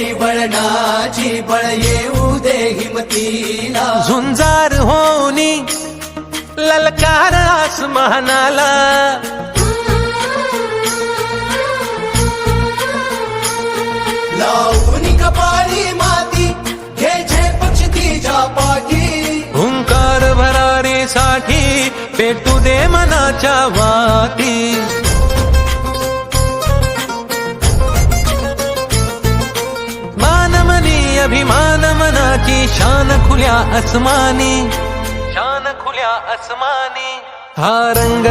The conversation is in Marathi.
उठेली बळणाची बळ येऊ दे हिमतीला झुंजार होनी ललकार आसमानाला लावून कपाळी माती घे झेप तिच्या पाठी हुंकार भरारीसाठी पेटू दे मनाच्या वाती मानमनी अभिमान मनाची शान खुल्या आसमानी हा रंग